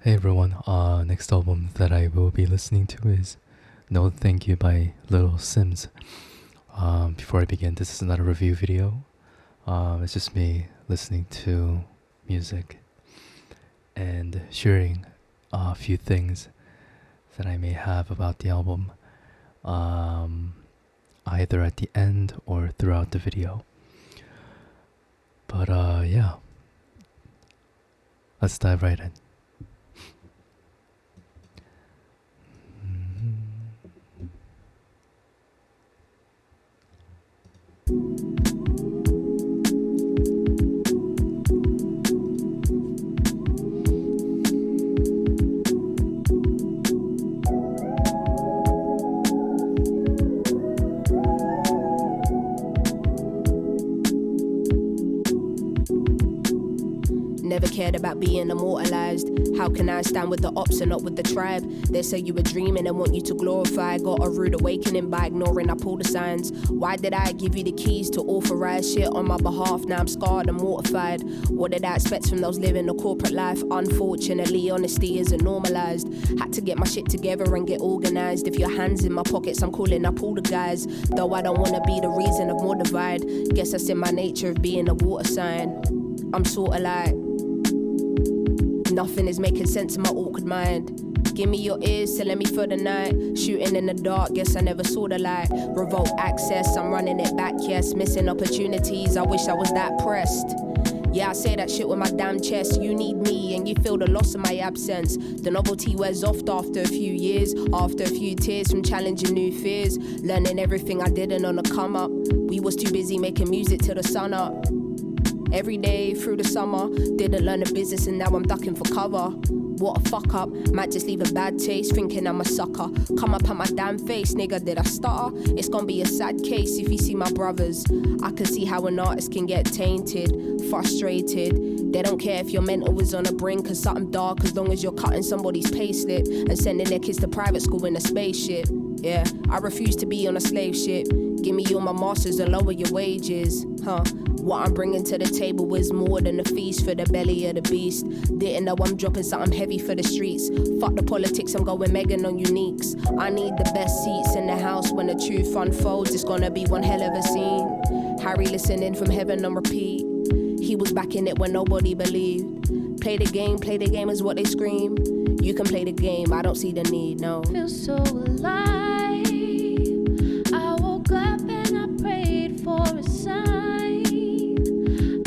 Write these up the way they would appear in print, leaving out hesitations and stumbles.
Hey everyone, next album that I will be listening to is No Thank You by Little Simz. Before I begin, this is not a review video. It's just me listening to music and sharing a few things that I may have about the album, either at the end or throughout the video. But yeah, let's dive right in. Never cared about being immortalized. How can I stand with the ops and not with the tribe? They say you were dreaming and want you to glorify. Got a rude awakening by ignoring up all the signs. Why did I give you the keys to authorize shit on my behalf? Now I'm scarred and mortified. What did I expect from those living a corporate life? Unfortunately, honesty isn't normalized. Had to get my shit together and get organized. If your hand's in my pockets, I'm calling up all the guys. Though I don't wanna be the reason of more divide. Guess that's in my nature of being a water sign. I'm sorta like nothing is making sense in my awkward mind. Give me your ears to let me for the night. Shooting in the dark, guess I never saw the light. Revolt access, I'm running it back, yes. Missing opportunities, I wish I was that pressed. Yeah, I say that shit with my damn chest. You need me and you feel the loss of my absence. The novelty wears off after a few years. After a few tears from challenging new fears. Learning everything I didn't on the come up. We was too busy making music till the sun up. Every day through the summer, didn't learn the business and now I'm ducking for cover. What a fuck up, might just leave a bad taste, thinking I'm a sucker. Come up at my damn face, nigga, did I stutter? It's gonna be a sad case if you see my brothers. I can see how an artist can get tainted, frustrated. They don't care if your mental is on a brink of something dark, as long as you're cutting somebody's payslip and sending their kids to private school in a spaceship. Yeah, I refuse to be on a slave ship. Give me all my masters and lower your wages, huh? What I'm bringing to the table is more than a feast for the belly of the beast. Didn't know I'm dropping something heavy for the streets. Fuck the politics, I'm going Megan on uniques. I need the best seats in the house when the truth unfolds. It's gonna be one hell of a scene. Harry listening from heaven on repeat. He was back in it when nobody believed. Play the game is what they scream. You can play the game, I don't see the need, no. Feel so alive. I woke up and I prayed for a sign.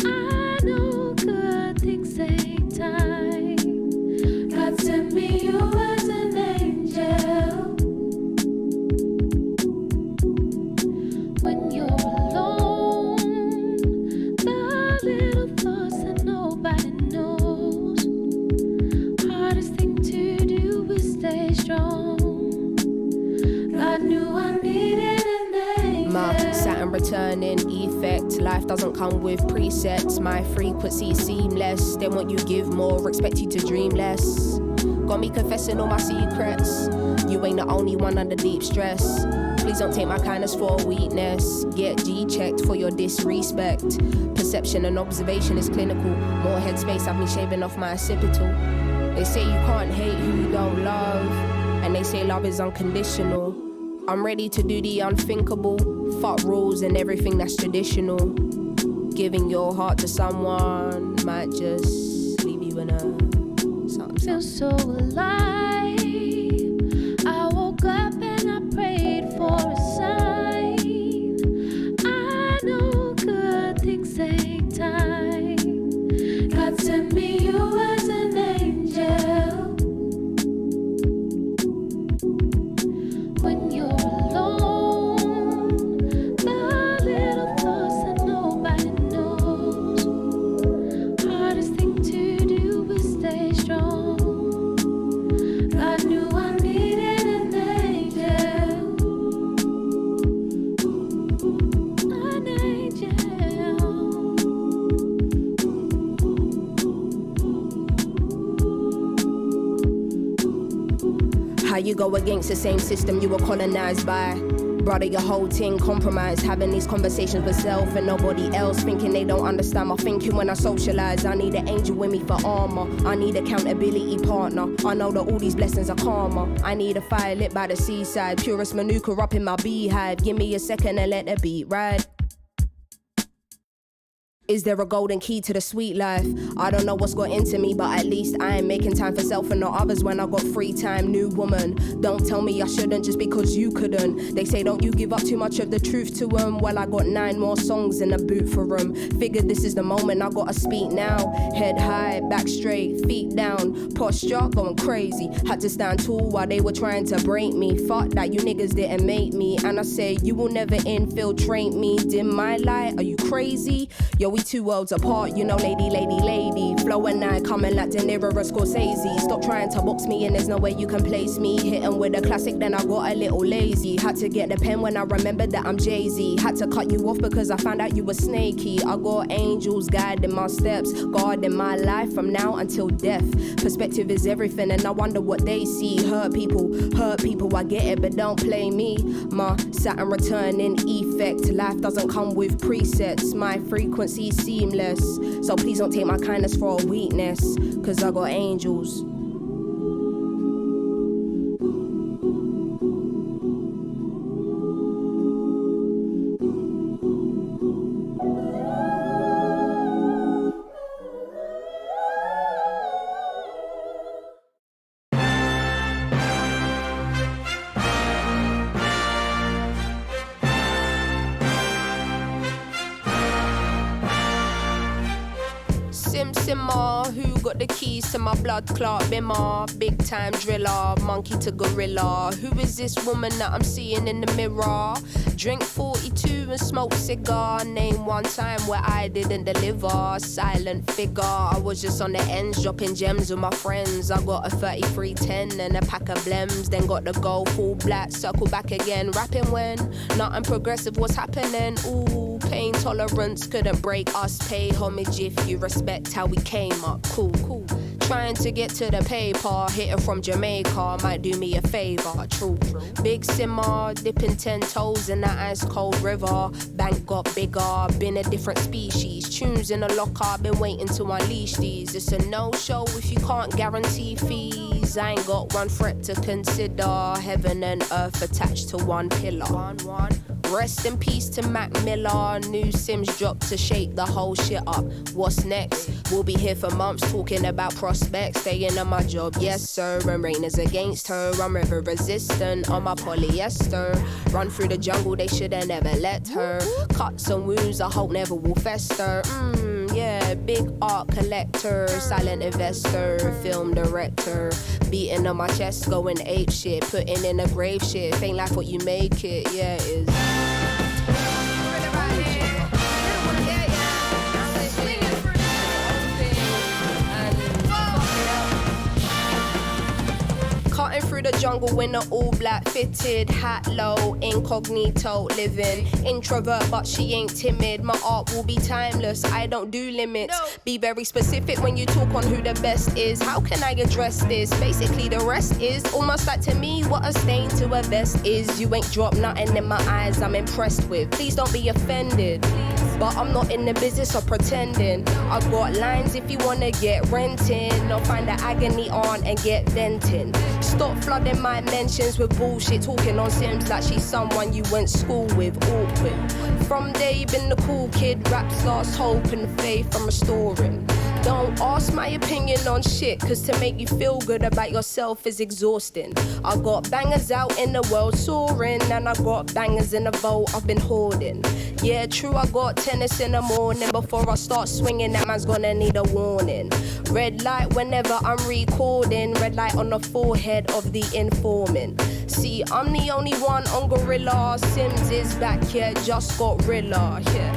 I know good things take time. God sent me you as an angel. When you're alone, the little thoughts that nobody knows. Hardest thing to do is stay strong. God knew I needed an angel. My Saturn returning effect. Life doesn't come with presets. My frequency is seamless. They want you give more, expect you to dream less. Got me confessing all my secrets. You ain't the only one under deep stress. Please don't take my kindness for a weakness. Get G-checked for your disrespect. Perception and observation is clinical. More headspace, I've been shaving off my occipital. They say you can't hate who you don't love, and they say love is unconditional. I'm ready to do the unthinkable. Fuck rules and everything that's traditional. Giving your heart to someone might just leave you in a something. Feel so alive. I woke up and I prayed for a sign. I know good things take time. God sent me you as an angel. When you're alone, the little thoughts that nobody knows. Hardest thing to do is stay strong. God knew I needed an angel. An angel. How you go against the same system you were colonized by? Brother, your whole thing compromised. Having these conversations with self and nobody else. Thinking they don't understand my thinking when I socialize. I need an angel with me for armor. I need accountability partner. I know that all these blessings are karma. I need a fire lit by the seaside. Purest manuka up in my beehive. Give me a second and let the beat ride. Is there a golden key to the sweet life? I don't know what's got into me, but at least I ain't making time for self and not others when I got free time. New woman, don't tell me I shouldn't just because you couldn't. They say don't you give up too much of the truth to them. Well, I got 9 more songs in the boot for them. Figured this is the moment, I gotta speak now. Head high, back straight, feet down. Posture going crazy. Had to stand tall while they were trying to break me. Fuck that, you niggas didn't make me. And I say you will never infiltrate me. Dim my light, are you crazy? Yo, we 2 worlds apart, you know, lady. Flow and I coming like De Niro or Scorsese. Stop trying to box me in, there's no way you can place me. Hitting with a classic, then I got a little lazy. Had to get the pen when I remembered that I'm Jay-Z. Had to cut you off because I found out you were snaky. I got angels guiding my steps, guarding my life from now until death. Perspective is everything and I wonder what they see. Hurt people, I get it, but don't play me. My Saturn returning effect. Life doesn't come with presets. My frequency seamless, so please don't take my kindness for a weakness, cause I got angels. Simmer, who got the keys to my blood clot bimmer? Big time driller, monkey to gorilla. Who is this woman that I'm seeing in the mirror? Drink 42 and smoke cigar. Name one time where I didn't deliver. Silent figure, I was just on the ends dropping gems with my friends. I got a 3310 and a pack of blems. Then got the gold full black, circle back again. Rapping when nothing progressive was happening. Ooh, pain tolerance couldn't break us. Pay homage if you respect how we came up. Cool. Trying to get to the paper, hitter from Jamaica might do me a favor. True. Big simmer, dipping 10 toes in that ice cold river. Bank got bigger, been a different species. Tunes in the locker, been waiting to unleash these. It's a no-show if you can't guarantee fees. I ain't got one threat to consider. Heaven and earth attached to one pillar. One. Rest in peace to Mac Miller. New Simz dropped to shake the whole shit up. What's next? We'll be here for months talking about prospects. Staying on my job, yes sir. And rain is against her. I'm river resistant on my polyester. Run through the jungle, they shoulda never let her. Cuts and wounds I hope never will fester. Yeah, big art collector, silent investor, film director. Beating on my chest, going ape shit. Putting in a grave shit. Ain't like what you make it, yeah it is. Cutting through the jungle in an all black fitted hat low, incognito living. Introvert but she ain't timid. My art will be timeless, I don't do limits. Be very specific when you talk on who the best is. How can I address this? Basically the rest is almost like to me what a stain to a vest is. You ain't dropped nothing in my eyes I'm impressed with. Please don't be offended, but I'm not in the business of pretending. I got lines if you wanna get renting, or find the agony on and get venting. Stop flooding my mentions with bullshit, talking on Simz like she's someone you went school with. Awkward. From day been the cool kid, raps lost hope and faith I'm restoring. Don't ask my opinion on shit, cause to make you feel good about yourself is exhausting. I got bangers out in the world soaring, and I got bangers in the vault I've been hoarding. Yeah, true, I got tennis in the morning. Before I start swinging, that man's gonna need a warning. Red light whenever I'm recording. Red light on the forehead of the informant. See, I'm the only one on Gorilla. Simz is back, yeah, just got Rilla, yeah.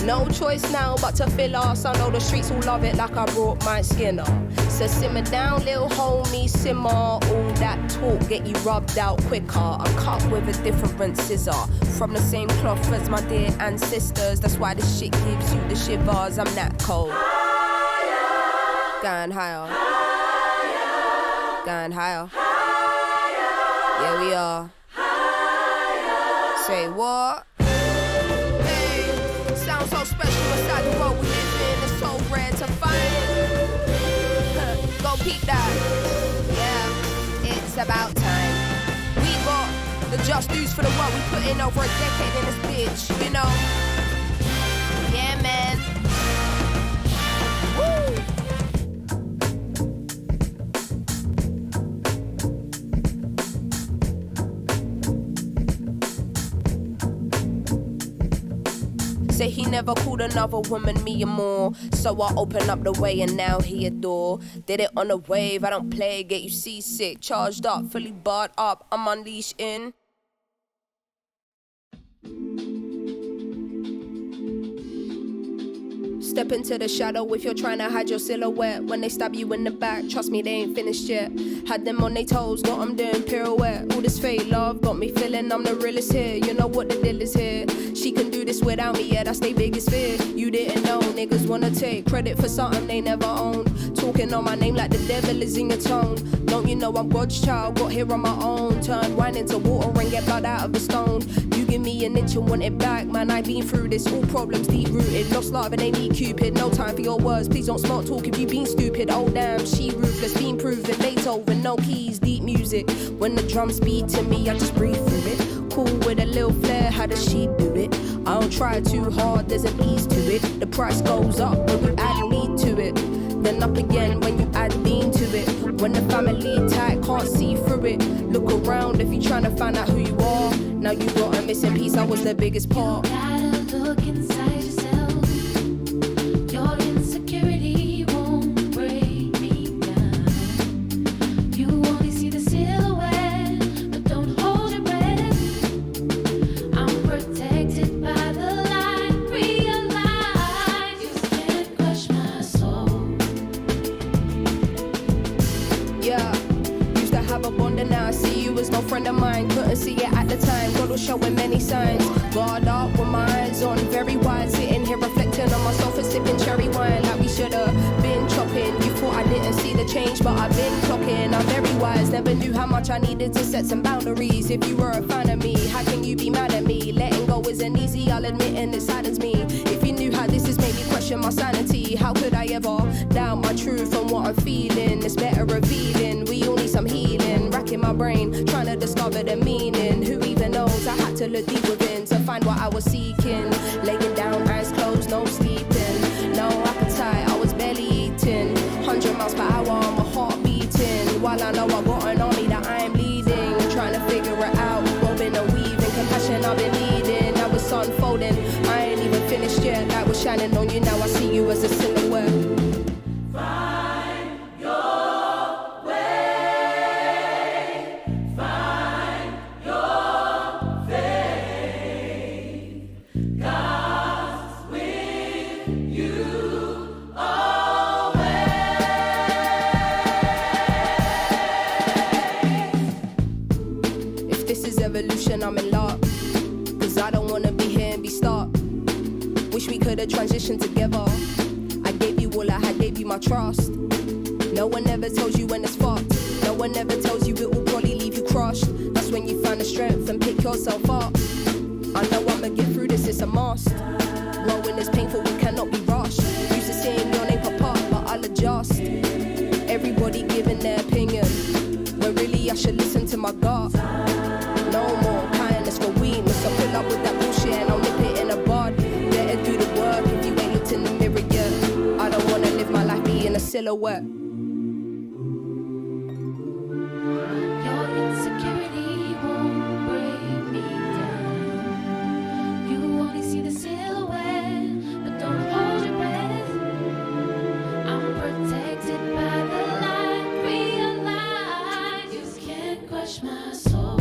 No choice now but to fill us. I know the streets will love it like I brought my skin up. So simmer down, little homie, simmer. All that talk get you rubbed out quicker. I'm cut with a different scissor, from the same cloth as my dear ancestors. That's why this shit gives you the shivers. I'm that cold. Higher. Going higher. Higher. Going higher. Higher. Yeah, we are. Higher. Say what? Hey, sounds so special inside the world we live in. It's so rare to find. Go peep that. Yeah, it's about time. We got the just dues for the work we put in over a decade in this bitch, you know? Yeah, man. Woo! Say he never called another woman me or more. So I open up the way and now he adore. Did it on a wave, I don't play, get you seasick. Charged up, fully barred up, I'm unleashed in. Step into the shadow if you're trying to hide your silhouette. When they stab you in the back, trust me, they ain't finished yet. Had them on their toes, got them doing pirouette. All this fake love got me feeling I'm the realest here. You know what the deal is here. She can do this without me, yeah, that's their biggest fear. You didn't know, niggas wanna take credit for something they never owned. Talking on my name like the devil is in your tone. Don't you know I'm God's child, got here on my own. Turn wine into water and get blood out of a stone. You give me an inch and want it back, man, I've been through this. All problems deep rooted, lost love and they need Cupid. No time for your words, please don't smart talk if you been stupid. Oh damn, she ruthless, been proven. Beethoven, no keys, deep music. When the drums beat to me, I just breathe through it. Cool with a little flair, how does she do it? I don't try too hard, there's an ease to it. The price goes up when you add me to it. Then up again when you add bean to it. When the family tight, can't see through it. Look around if you're trying to find out who you are. Now you got a missing piece, I was the biggest part. You gotta look inside yourself. Your insecurity won't break me down. You only see the silhouette, but don't hold your breath. I'm protected by the light. Realize you can't crush my soul. Yeah, used to have a bond and now I see you as no friend of mine. Couldn't see it at the time, God was showing many signs. Guard up with my eyes on, very wide. Sitting here reflecting on myself and sipping cherry wine. Like we should have been chopping. You thought I didn't see the change, but I've been clocking. I'm very wise, never knew how much I needed to set some boundaries. If you were a fan of me, how can you be mad at me? Letting go isn't easy, I'll admit, and it saddens me. If you knew how this has made me question my sanity, how could I ever doubt my truth and what I'm feeling? It's better revealing, we all need some healing. Racking my brain, trying to discover the meaning. Who even knows? I had to look deep within to find what I was seeking. Laying down, eyes closed, no sleeping. No appetite, I was barely eating. 100 miles per hour, my heart beating. While I know I got an army that I am leading. Trying to figure it out, woven and weaving. Compassion I've been needing, now it's unfolding. I ain't even finished yet, light was shining on you. Now I see you as a silhouette. I'm in luck, cause I don't wanna be here and be stuck. Wish we could've transitioned together. I gave you all I had, gave you my trust. No one ever tells you when it's fucked. No one ever tells you it will probably leave you crushed. That's when you find the strength and pick yourself up. I know I'ma get through this, it's a must. Growing is painful, we cannot be rushed. Used to seeing your name pop up, but I'll adjust. Everybody giving their opinion, when really I should listen to my gut. No more kindness for weakness. I fill up with that bullshit and I'll nip it in a bud. Better do the work if you ain't looked in the mirror yet. I don't wanna live my life being a silhouette. Your insecurity won't break me down. You only see the silhouette, but don't hold your breath. I'm protected by the light. Realize you can't crush my soul.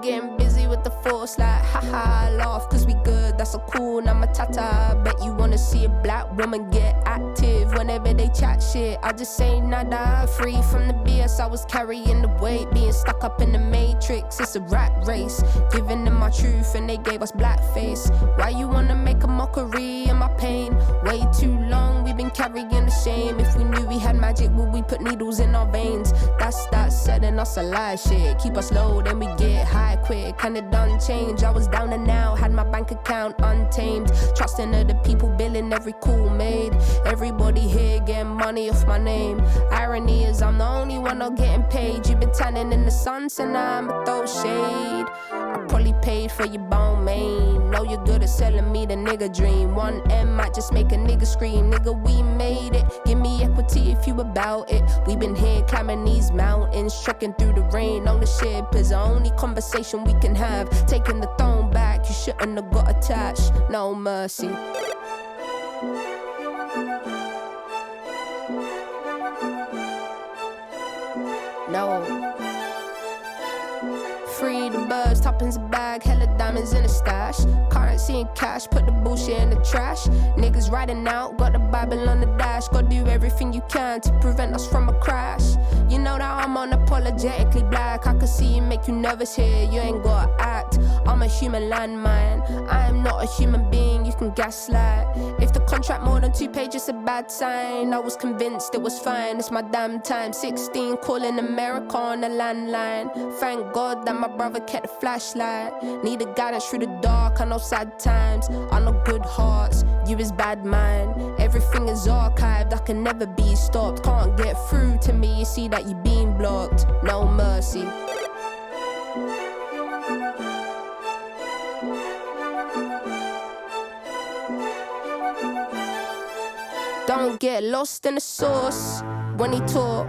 getting busy with the force like haha, laugh cause we good, that's so cool, now matata. Bet you wanna see a black woman get active whenever they chat shit, I just say nada. Free from the BS, I was carrying the weight, being stuck up in the matrix, it's a rat race. Giving them my truth and they gave us blackface. Why you wanna make a mockery of my pain? Way too long, we've been carrying the shame. If we knew we had magic, would we put needles in our veins? That's setting us a lie shit. Keep us low, then we get high quick. And it done change. I was down and out, had my bank account untamed. Trusting other people, billing every call made. Everybody here getting money off my name. Irony is I'm the only one not getting paid. You've been tanning in the sun, so now I'ma throw shade. I probably paid for your bone main. Know you're good at selling me the nigga dream. 1M might just make a nigga scream. Nigga, we made it. Give me equity if you about it. We been here climbing these mountains, trekking through the rain. Ownership is the only conversation we can have. Taking the throne back, you shouldn't have got attached. No mercy. No. Free the birds, toppings a bag, hella diamonds in a stash. Currency and cash, put the bullshit in the trash. Niggas riding out, got the Bible on the dash. Gotta do everything you can to prevent us from a crash. You know that I'm unapologetically black. I can see it make you nervous here, you ain't gotta act. I'm a human landmine, I am not a human being, you can gaslight. If the contract more than 2 pages, a bad sign. I was convinced it was fine, it's my damn time. 16, calling America on a landline. Thank God that my brother kept the flashlight. Needed guidance through the dark, I know sad times, I know good hearts, you is bad mind. Everything is archived, I can never be stopped. Can't get through to me, you see that you being blocked. No mercy. Don't get lost in the sauce when he talk.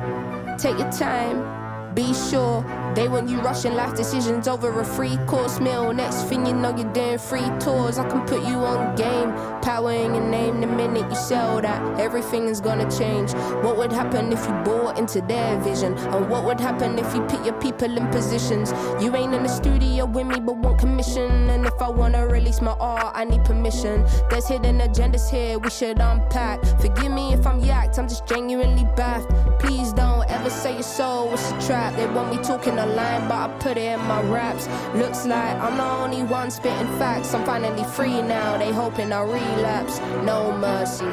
Take your time, be sure. They want you rushing life decisions over a 3-course meal. Next thing you know, you're doing free tours. I can put you on game, power in your name. The minute you sell that, everything is gonna change. What would happen if you bought into their vision? And what would happen if you put your people in positions? You ain't in the studio with me but want commission. And if I wanna release my art, I need permission. There's hidden agendas here we should unpack. Forgive me if I'm yacked, I'm just genuinely baffed. Please don't ever say your soul was a trap. They want me talking a line, but I put it in my raps. Looks like I'm the only one spitting facts. I'm finally free now, they hoping I relapse. No mercy.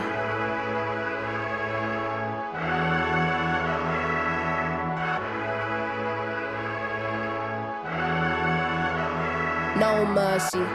No mercy.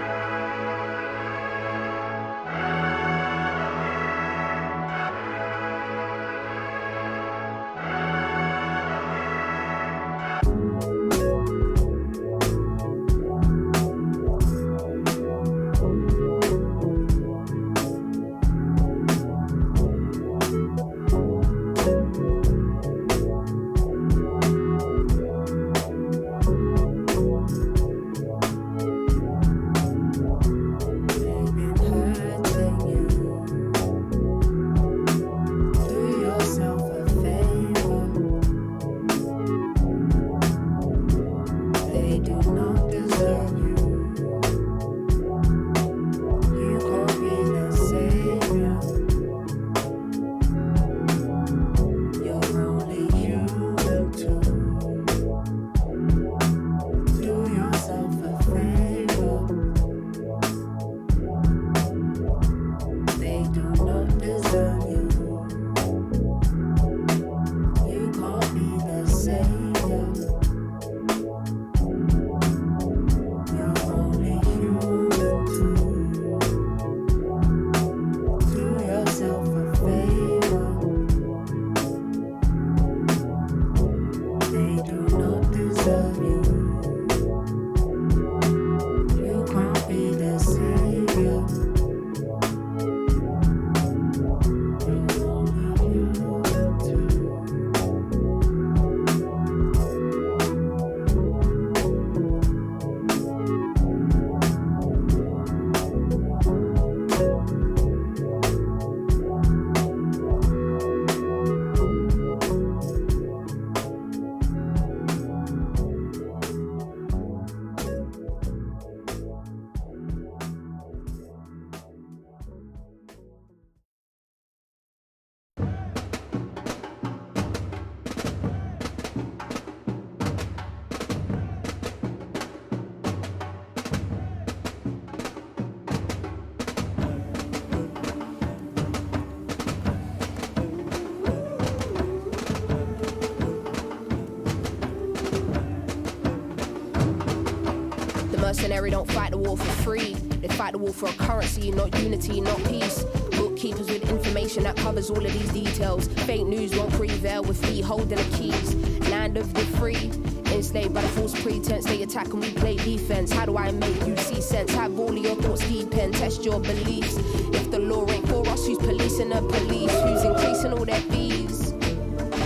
Mercenary don't fight the war for free. They fight the war for a currency, not unity, not peace. Bookkeepers with information that covers all of these details. Fake news won't prevail with me holding the keys. Land of the free, enslaved by the false pretense. They attack and we play defense. How do I make you see sense? Have all of your thoughts deep and test your beliefs. If the law ain't for us, who's policing the police? Who's increasing all their fees?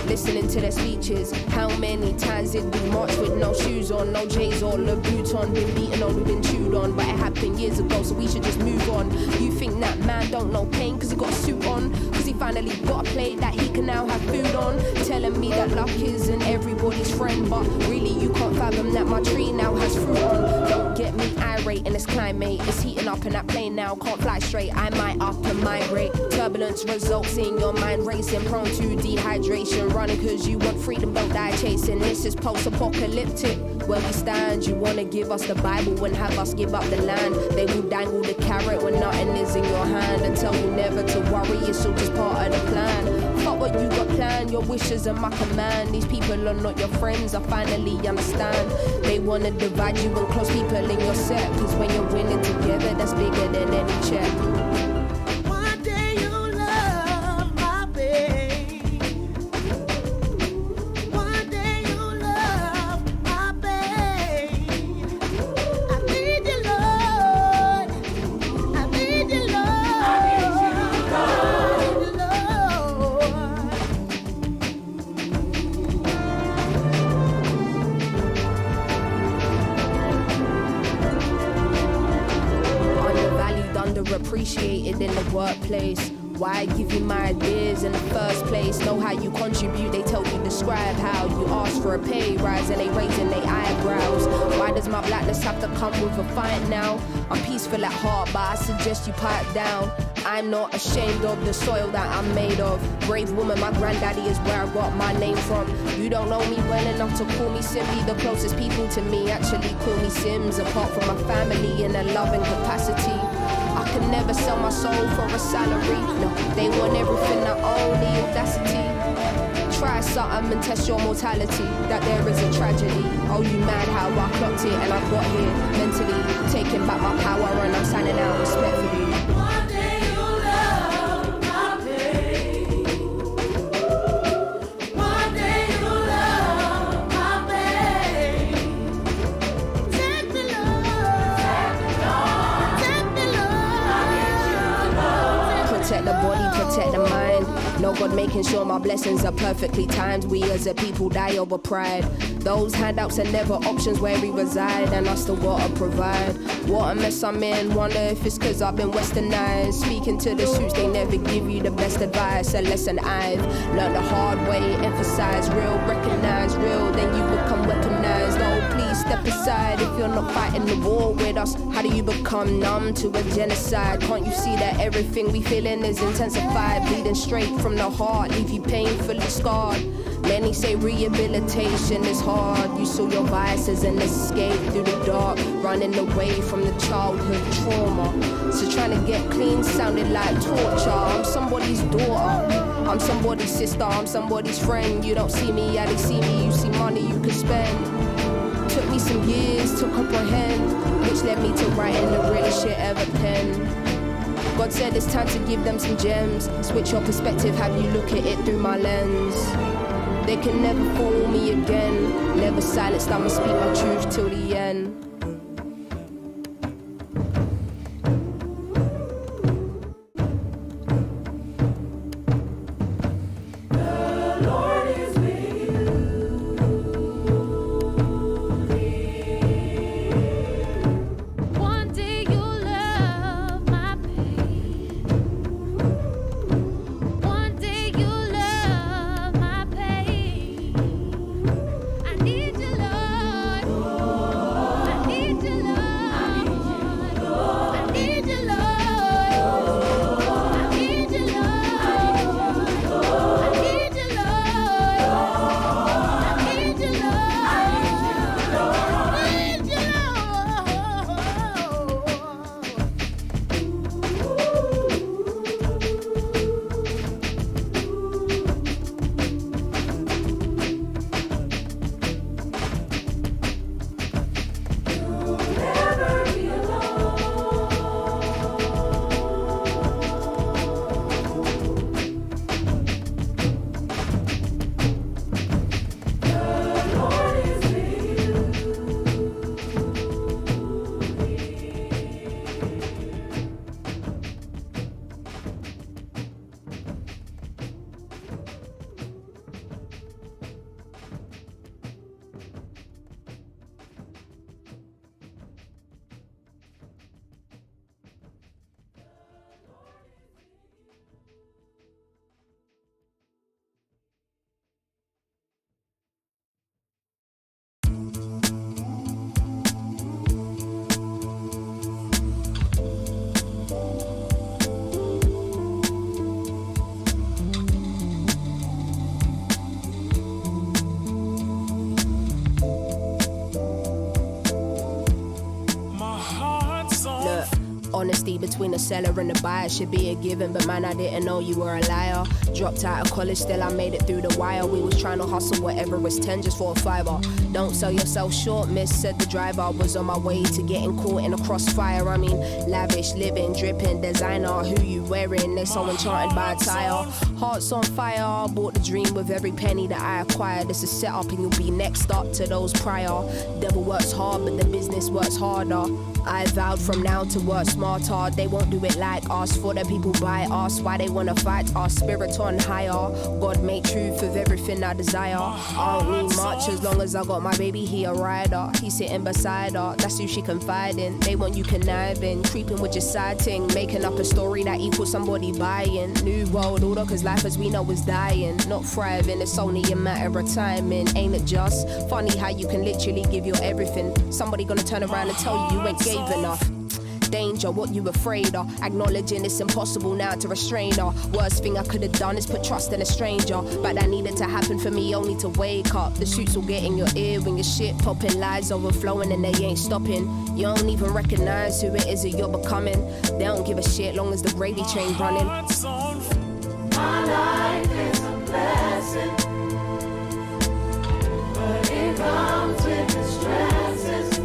Listening to their speeches. How many times did we march with no shoes on, no J's or Louboutin? Been beaten on, we've been chewed on, but it happened years ago, so we should just move on. You think that man don't know pain cause he got a suit on, cause he finally got a plate that he can now have food on? Telling me that luck isn't everybody's friend, but really you can't fathom that my tree now has fruit on. Don't get me irate in this climate, it's heating up in that plane now, can't fly straight, I might up and migrate. Turbulence results in your mind racing, prone to dehydration. Running cause you want freedom, don't die chasing. This is post-apocalyptic. Where we stand, you wanna give us the Bible and have us give up the land. They will dangle the carrot when nothing is in your hand and tell you never to worry, it's all just part of the plan. Fuck what you got planned, your wishes are my command. These people are not your friends, I finally understand. They wanna divide you and close people in your set, cause when you're winning together, that's bigger than any check. Appreciated in the workplace. Why give you my ideas in the first place? Know how you contribute, they tell you describe how you ask for a pay rise and they raising their eyebrows. Why does my blackness have to come with a fight now? I'm peaceful at heart, but I suggest you pipe down. I'm not ashamed of the soil that I'm made of. Brave woman, my granddaddy is where I got my name from. You don't know me well enough to call me Simby. The closest people to me actually call me Simz. Apart from my family in a loving capacity, I can never sell my soul for a salary. No, they want everything, I own the audacity. Try something and test your mortality, that there is a tragedy. Oh, you mad how I clocked it and I got here mentally. Taking back my power and I'm signing out respectfully. Protect the body, protect the mind. No God making sure my blessings are perfectly timed. We as a people die over pride. Those handouts are never options where we reside, and I still gotta provide. What a mess I'm in, wonder if it's cause I've been westernized. Speaking to the suits, they never give you the best advice. A lesson I've learned the hard way. Emphasize real, recognize real, then you become weaponized. No, please step aside if you're not fighting the war with us. How do you become numb to a genocide? Can't you see that everything we feeling is intensified? Bleeding straight from the heart, leave you painfully scarred. Many say rehabilitation is hard. You saw your biases and escape through the dark, running away from the childhood trauma. So trying to get clean sounded like torture. I'm somebody's daughter, I'm somebody's sister, I'm somebody's friend. You don't see me, yeah, they see me. You see money you could spend. Took me some years to comprehend, which led me to writing the realest shit ever penned. God said it's time to give them some gems. Switch your perspective, have you look at it through my lens. They can never fool me again. Never silenced, I'ma speak my truth till the end. Honesty between the seller and the buyer should be a given, but man, I didn't know you were a liar. Dropped out of college, still I made it through the wire. We was trying to hustle whatever is 10 just for a fiver. Don't sell yourself short, miss, said the driver. Was on my way to getting caught in a crossfire. I mean, lavish, living, dripping, designer. Who you wearing? They so enchanted by attire. Hearts on fire, bought the dream with every penny that I acquired. This is set up and you'll be next up to those prior. Devil works hard, but the business works harder. I vowed from now to work smarter. They won't do it like us, for the people by us. Why they wanna fight us, spirit on higher. God made truth of everything I desire. I don't need much as long as I got my baby, he a rider. He's sitting beside her, that's who she confide in. They want you conniving, creeping with your side ting, making up a story that equals somebody buying. New world order, cause life as we know is dying, not thriving. It's only a matter of timing, ain't it just funny how you can literally give your everything? Somebody gonna turn around and tell you ain't gave enough. Danger, what you afraid of? Acknowledging it's impossible now to restrain her. Worst thing I could have done is put trust in a stranger, but that needed to happen for me only to wake up. The shoots will get in your ear when your shit popping, lies overflowing and they ain't stopping. You don't even recognize who it is that you're becoming. They don't give a shit long as the gravy train running. My life is a blessing, but it comes with the stresses.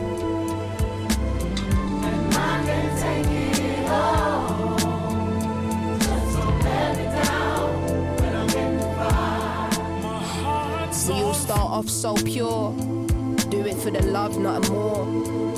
Take it all. Just don't let me down when I'm in the fire. We all start off so pure. Do it for the love, nothing more.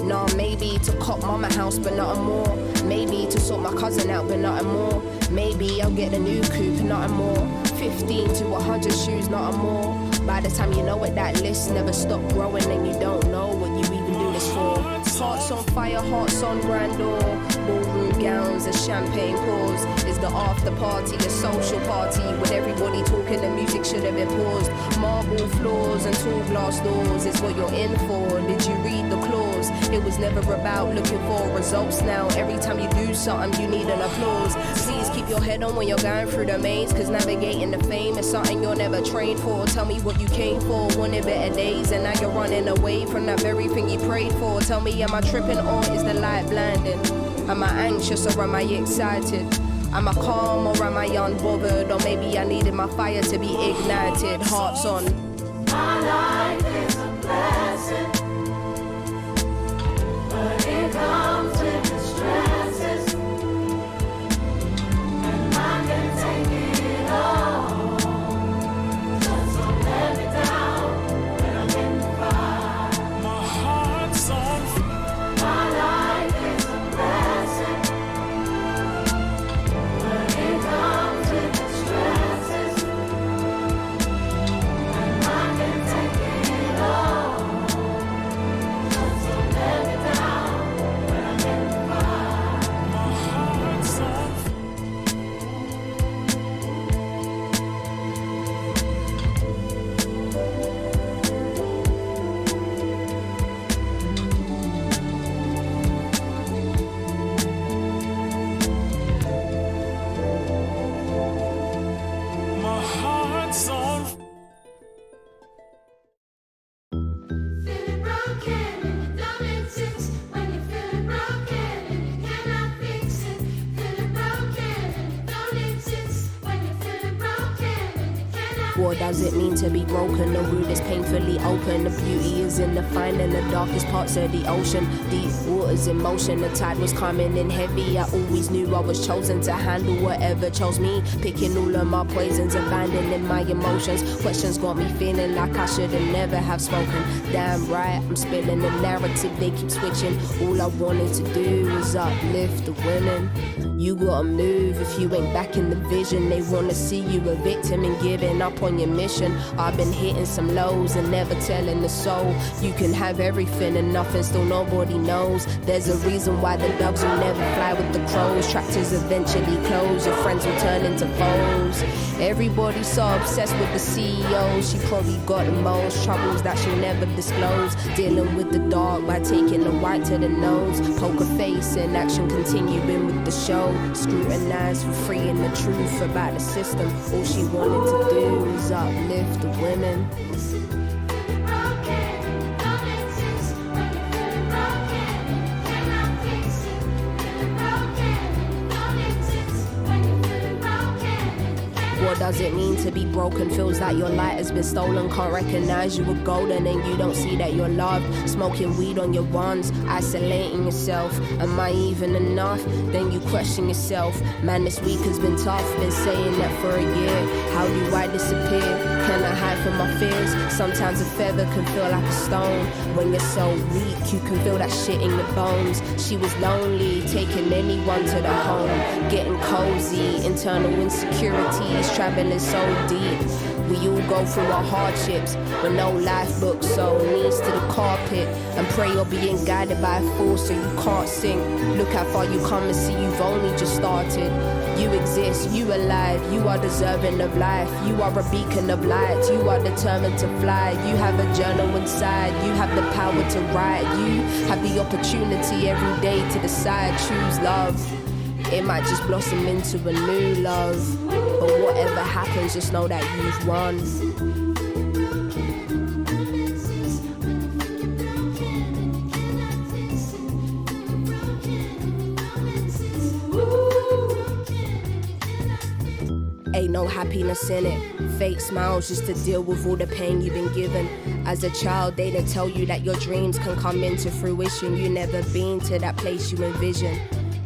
Nah, maybe to cop mama house, but nothing more. Maybe to sort my cousin out, but nothing more. Maybe I'll get a new coupe, nothing more. 15 to 100 shoes, nothing more. By the time you know it, that list never stop growing, and you don't know what you even do this for. Hearts on fire, hearts on grandeur. Ballroom gowns and champagne pours. Is the after party a social party with everybody talking? The music should have been paused. Marble floors and tall glass doors is what you're in for. Did you read the clause? It was never about looking for results. Now every time you do something you need an applause. Please keep your head on when you're going through the maze, cause navigating the fame is something you're never trained for. Tell me what you came for, wanted better days, and now you're running away from that very thing you prayed for. Tell me, am I tripping or is the light blinding? Am I anxious or am I excited? Am I calm or am I unbothered? Or maybe I needed my fire to be ignited. Hearts on. My life is a blessing, but it comes with the stresses, and I can take it all. Just don't let me down when I'm in the fire. My heart's on fire. My life is a blessing, but it comes with the stresses, and I can take it all. Just don't let me down when I'm in the fire. My heart's on fire. My heart's on fire. Feeling broken and it don't make sense when you're feeling broken and you cannot fix it. Feeling broken and it don't exist when you're feeling broken and you cannot. What does it mean to be broken? The wound is painfully open. The beauty is in the finding the darkest parts of the ocean. Deep waters in motion. The tide was coming in heavy. I always knew I was chosen to handle whatever chose me. Picking all of my poisons, abandoning my emotions. Questions got me feeling like I should have never have spoken. Damn right, I'm spilling the narrative. They keep switching. All I wanted to do was uplift the women. You gotta move if you ain't back in the vision. They wanna see you a victim and giving up on your mission. I've been hitting some lows and never telling the soul. You can have everything and nothing, still nobody knows. There's a reason why the dogs will never fly with the crows. Tractors eventually close, your friends will turn into foes. Everybody's so obsessed with the CEO. She probably got the most troubles that she'll never disclose. Dealing with the dark by taking the white to the nose. Poker face in action, continuing with the show. Scrutinized for freeing the truth about the system. All she wanted to do was uplift the women. Feeling broken and it don't exist when you're feeling broken and you cannot fix it. Feeling broken. What does it mean to be broken? Feels like your light has been stolen. Can't recognize you were golden and you don't see that you're loved. Smoking weed on your runs, isolating yourself. Am I even enough? Then you question yourself. Man, this week has been tough. Been saying that for a year. How do I disappear? Can I hide from my fears? Sometimes a feather can feel like a stone. When you're so weak, you can feel that shit in your bones. She was lonely, taking anyone to the home. Getting cozy, internal insecurities, traveling so deep. We all go through our hardships with no life book, so knees to the carpet and pray you're being guided by a force so you can't sink. Look how far you come and see you've only just started. You exist, you alive, you are deserving of life. You are a beacon of light, you are determined to fly. You have a journal inside, you have the power to write. You have the opportunity every day to decide, choose love. It might just blossom into a new love. But whatever happens, just know that you've won. Ain't no happiness in it. Fake smiles just to deal with all the pain you've been given. As a child, they didn't tell you that your dreams can come into fruition. You never been to that place you envision.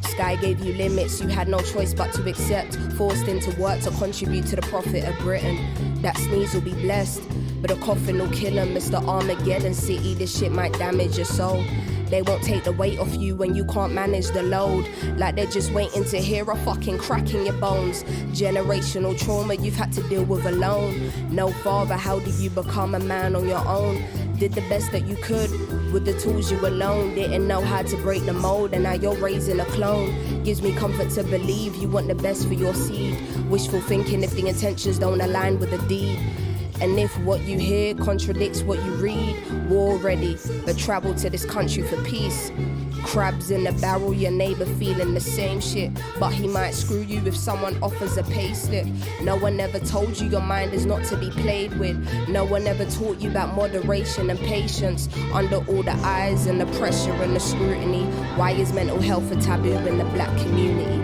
Sky gave you limits, you had no choice but to accept. Forced into work to contribute to the profit of Britain. That sneeze will be blessed, but a coffin will kill him. Mr. Armageddon City, this shit might damage your soul. They won't take the weight off you when you can't manage the load. Like they're just waiting to hear a fucking crack in your bones. Generational trauma you've had to deal with alone. No father, how did you become a man on your own? Did the best that you could with the tools you alone. Didn't know how to break the mold and now you're raising a clone. Gives me comfort to believe you want the best for your seed. Wishful thinking if the intentions don't align with the deed. And if what you hear contradicts what you read, war ready, but travel to this country for peace. Crabs in the barrel, your neighbor feeling the same shit, but he might screw you if someone offers a pay slip. No one ever told you your mind is not to be played with. No one ever taught you about moderation and patience. Under all the eyes and the pressure and the scrutiny, why is mental health a taboo in the black community?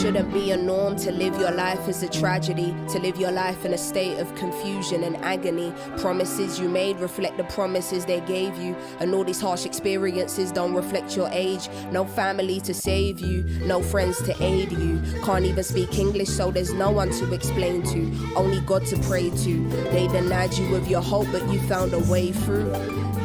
Shouldn't be a norm to live your life as a tragedy, to live your life in a state of confusion and agony. Promises you made reflect the promises they gave you, and all these harsh experiences don't reflect your age. No family to save you, no friends to aid you. Can't even speak English, so there's no one to explain to, only God to pray to. They denied you of your hope, but you found a way through.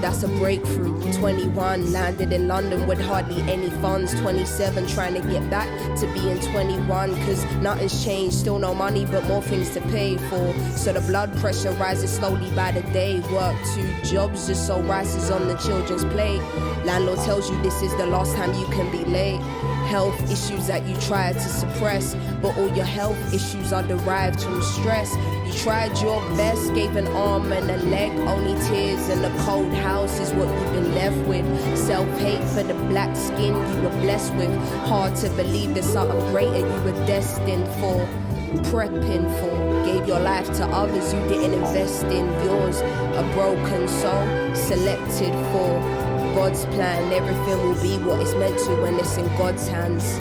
That's a breakthrough. 21, landed in London with hardly any funds. 27, trying to get back to being 21, cause nothing's changed, still no money but more things to pay for. So the blood pressure rises slowly by the day. Work 2 jobs just so rice is on the children's plate. Landlord tells you this is the last time you can be late. Health issues that you tried to suppress, but all your health issues are derived from stress. You tried your best, gave an arm and a leg, only tears in a cold house is what you've been left with. Self-hate for the black skin you were blessed with. Hard to believe there's something greater you were destined for, prepping for. Gave your life to others, you didn't invest in yours. A broken soul, selected for God's plan. Everything will be what it's meant to when it's in God's hands.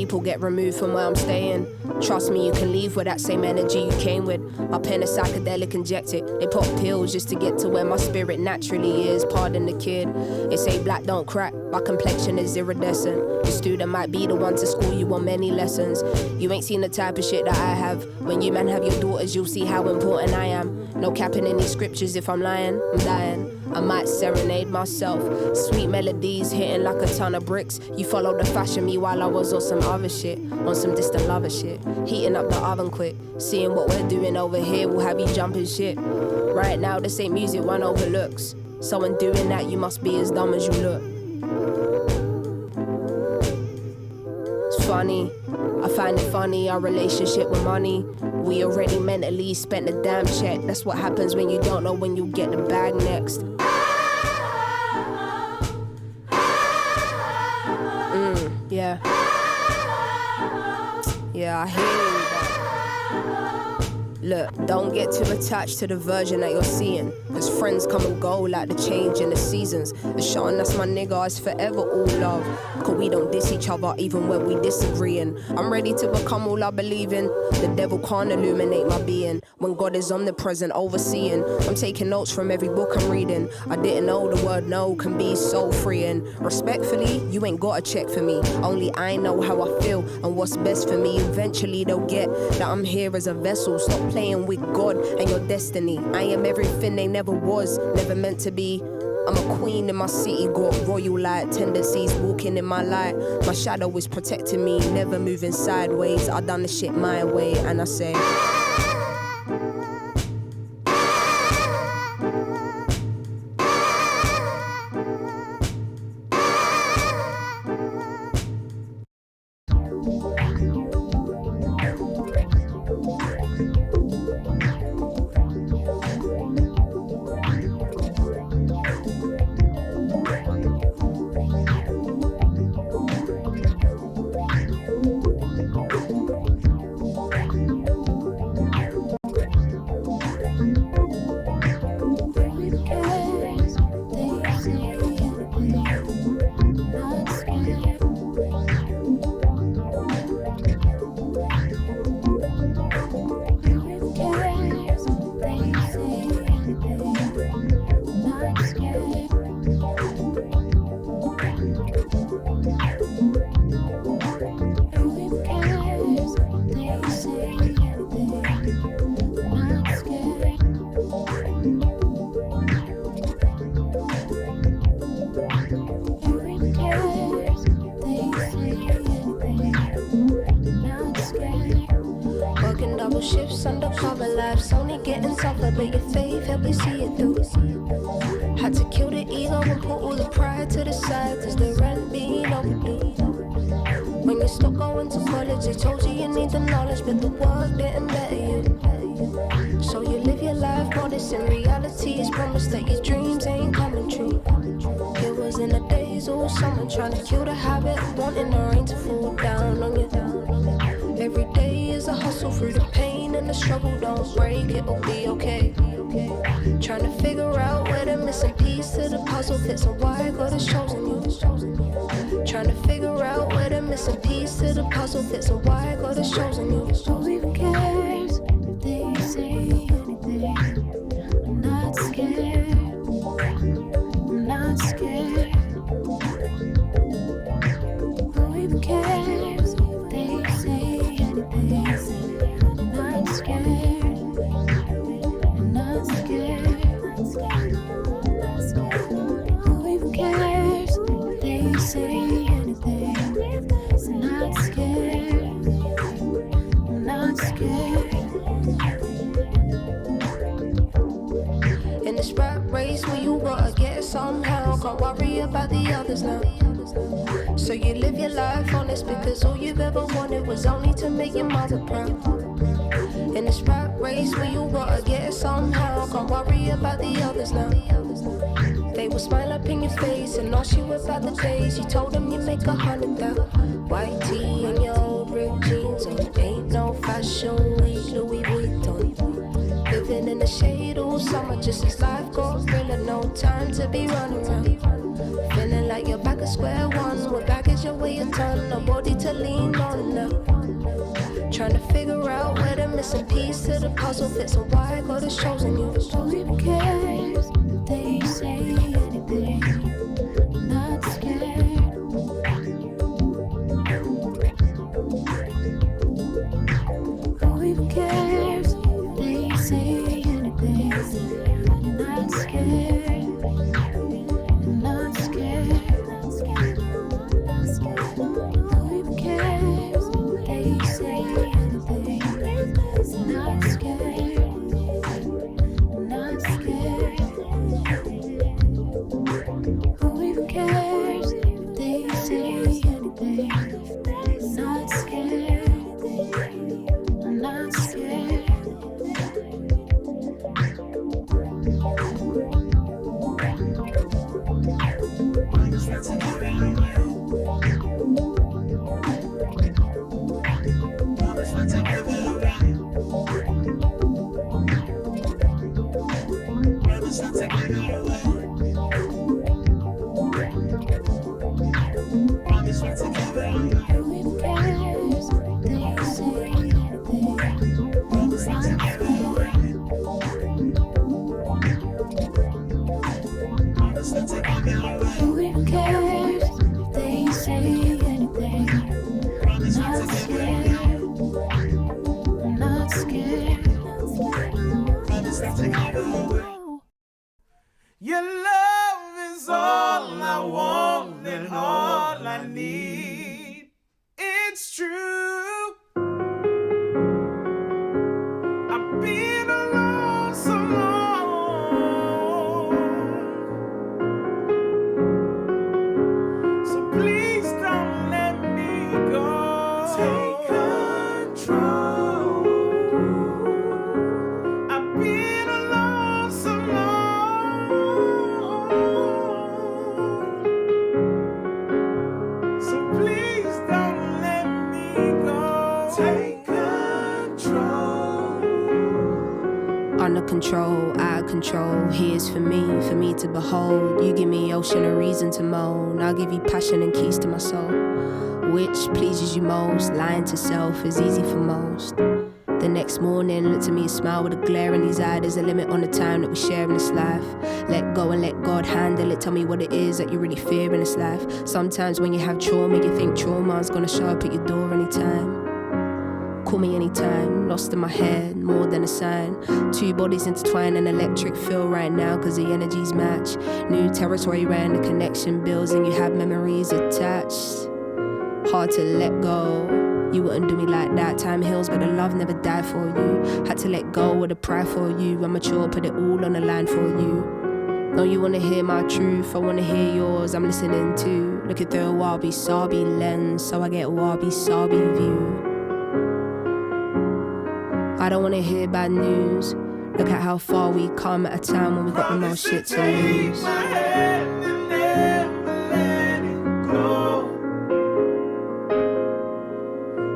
people get removed from where I'm staying. Trust me, you can leave with that same energy you came with. My pen is psychedelic injected. They pop pills just to get to where my spirit naturally is. Pardon the kid. They say black don't crack. My complexion is iridescent. The student might be the one to school you on many lessons. You ain't seen the type of shit that I have. When you men have your daughters, you'll see how important I am. No capping in these scriptures. If I'm lying, I'm dying. I might serenade myself. Sweet melodies hitting like a ton of bricks. You followed the fashion me while I was on some other shit. On some distant lover shit. Heating up the oven quick. Seeing what we're doing over here will have you jumping shit. Right now this ain't music one overlooks. So in doing that you must be as dumb as you look. It's funny, I find it funny, our relationship with money. We already mentally spent the damn check. That's what happens when you don't know when you get the bag next. Yeah. Yeah, I hear you. Look, don't get too attached to the version that you're seeing. Cause friends come and go like the change in the seasons. The Sean, that's my nigga, it's forever all love. Cause we don't diss each other even when we disagreeing. I'm ready to become all I believe in. The devil can't illuminate my being. When God is omnipresent, overseeing. I'm taking notes from every book I'm reading. I didn't know the word no can be so freeing. Respectfully, you ain't got a check for me. Only I know how I feel and what's best for me. Eventually they'll get that I'm here as a vessel. Stop playing with God and your destiny. I am everything they never was, never meant to be. I'm a queen in my city, got royal like tendencies, walking in my light. My shadow is protecting me, never moving sideways. I done the shit my way and I say shifts, undercover lives, only getting tougher, but your faith help me see it through. Had to kill the ego and put all the pride to the side, cause the rent being overdue. When you stop going to college, they told you you need the knowledge, but the work didn't better you. So you live your life modest, in reality it's promised that your dreams ain't coming true. It was in the days all summer, trying to kill the habit of wanting the rain to fall down on you. Every day is a hustle through the pain and the struggle. Don't break, it'll be okay. Trying to figure out where the missing piece to the puzzle fits and why God has chosen you. Trying to figure out where the missing piece to the puzzle fits and why God has chosen you. Who even cares if they say anything? I'm not scared. I'm not scared. Who even cares if they say anything? I'm not scared. I'm not scared. Who even cares if they say anything? I'm not scared. I'm not scared. In this rat race where you gotta get it somehow, can't worry about the others now. So you live your life honest because all you've ever wanted was only to make your mother proud. In this rat race where you gotta get it somehow, can't worry about the others now. They will smile up in your face and ask you about the days you told them you make 100,000. White tee and your old ripped jeans on, ain't no fashion week, Louis Vuitton. Living in the shade all summer just as life goes realer, no time to be running around. Feeling like you're back at square one with baggage vision where you turn, nobody to lean on now. Trying to figure out where the missing piece to the puzzle fits and why God has chosen you. Who even cares? They say anything. Not scared. Who even cares? They say anything. Not scared. Not scared. Who even cares? They say anything. Not scared. Not scared. Who even cares? They say anything. Not scared. Not scared. Who even cares? They say anything. Not scared. Who even cares? They say anything. Not scared. Not scared. Your love is all I want and all I need. It's true. I've been alone so long. So please don't let me go. Take control. I've been alone so long. So please don't let me go. Take control. Under control, out of control. Here's for me to behold. You give me ocean a reason to moan. I'll give you passion and keys to my soul. Which pleases you most? Lying to self is easy for most. The next morning, look to me and smile with a glare in his eye. There's a limit on the time that we share in this life. Let go and let God handle it. Tell me what it is that you really fear in this life. Sometimes when you have trauma, you think trauma's gonna show up at your door anytime. Call me anytime, lost in my head, more than a sign. Two bodies intertwined, an electric feel right now, cause the energies match. New territory ran, the connection builds, and you have memories attached. Hard to let go. You wouldn't do me like that. Time heals, but the love never died for you. Had to let go with the pride for you. I'm mature, put it all on the line for you. No, you wanna hear my truth, I wanna hear yours. I'm listening too. Looking through a wabi-sabi lens, so I get a wabi-sabi view. I don't wanna hear bad news. Look at how far we come at a time when we got the most shit to lose. My hand and never let it go.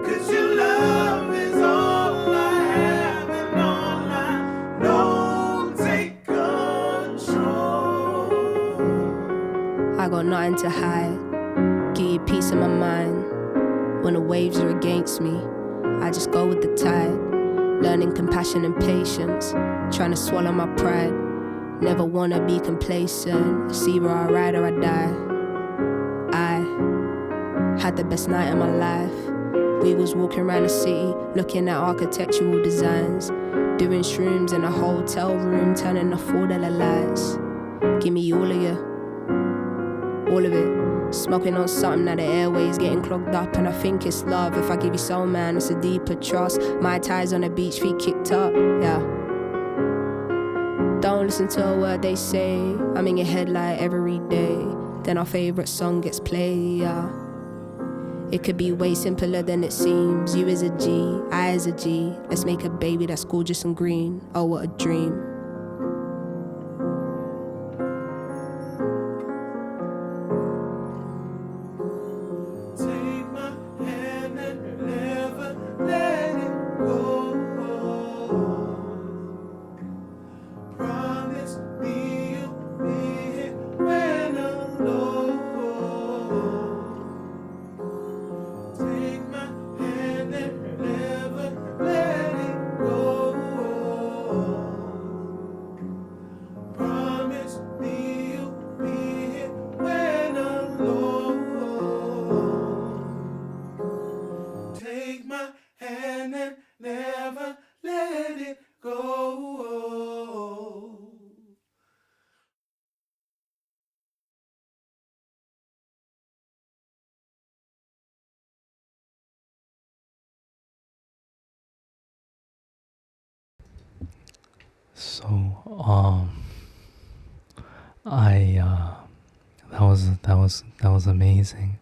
'Cause your love is all I have and all I know. Take control. I got nothing to hide. Give you peace in my mind. When the waves are against me, I just go with the tide. Learning compassion and patience, trying to swallow my pride. Never wanna be complacent, see where I ride or I die. I had the best night of my life. We was walking around the city, looking at architectural designs. Doing shrooms in a hotel room, turning off all the lights. Give me all of you, all of it. Smoking on something that the airways getting clogged up, and I think it's love. If I give you soul, man, it's a deeper trust. My ties on the beach, feet kicked up, yeah. Don't listen to a word they say. I'm in your head like every day. Then our favorite song gets played, yeah. It could be way simpler than it seems. You is a G, I is a G. Let's make a baby that's gorgeous and green. Oh, what a dream. Take my hand and never let it go. Promise me you'll be here when I'm low. and then never let it go. So, I that was amazing.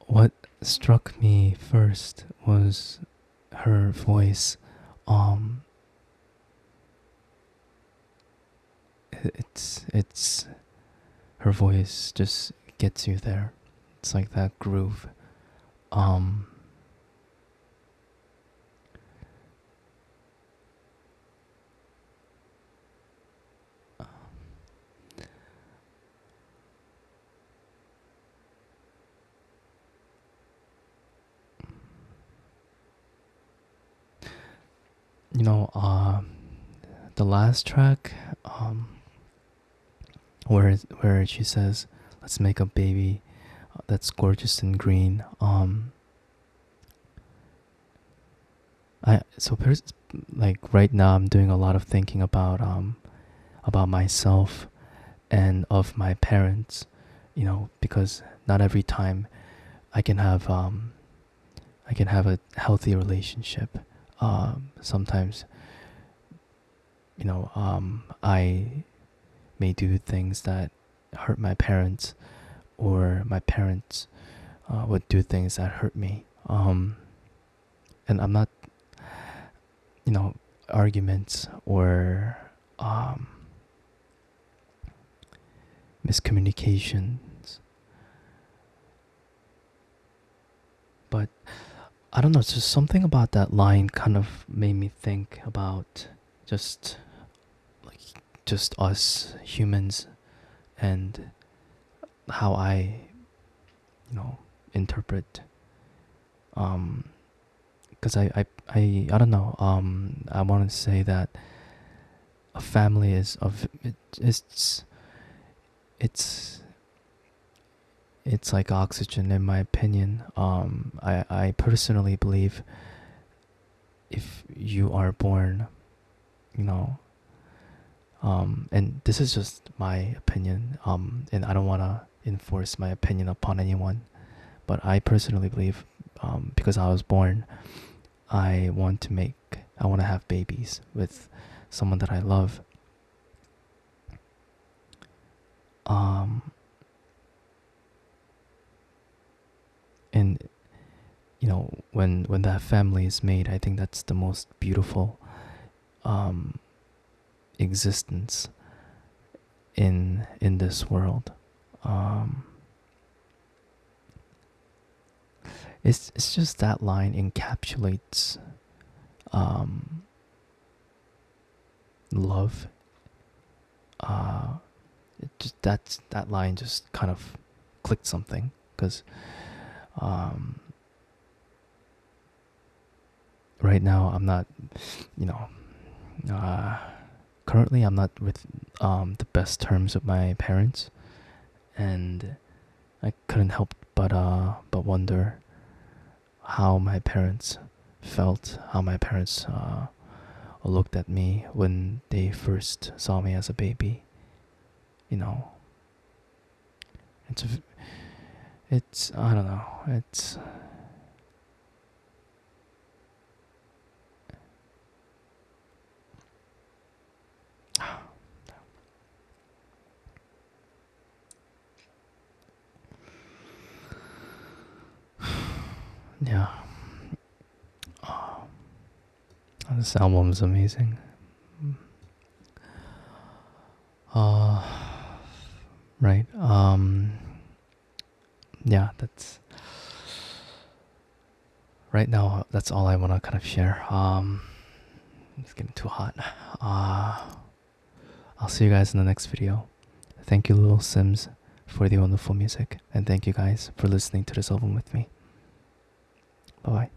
What struck me first was her voice. Um, it's her voice just gets you there. It's like that groove. Um, you know, the last track, where she says, "Let's make a baby that's gorgeous and green." Like right now, I'm doing a lot of thinking about myself and of my parents. You know, because not every time I can have a healthy relationship. Sometimes, I may do things that hurt my parents, or my parents would do things that hurt me. And I'm not, arguments or miscommunications. But I don't know, it's just something about that line kind of made me think about just like just us humans, and how I, interpret, because I don't know, I want to say that a family is of it's it's like oxygen, in my opinion. I personally believe if you are born, you know and this is just my opinion, and I don't want to enforce my opinion upon anyone, but I personally believe, because I was born, I want to have babies with someone that I love. And when that family is made, I think that's the most beautiful existence in this world. It's just that line encapsulates love. That line just kind of clicked something, because right now I'm not, you know, currently I'm not with the best terms with my parents, and I couldn't help but wonder how my parents felt, how my parents looked at me when they first saw me as a baby. You know, it's I don't know, it's yeah. This album is amazing. Uh, right. Yeah, that's right now. That's all I want to kind of share. It's getting too hot. I'll see you guys in the next video. Thank you, Little Simz, for the wonderful music, and thank you guys for listening to this album with me. Bye bye.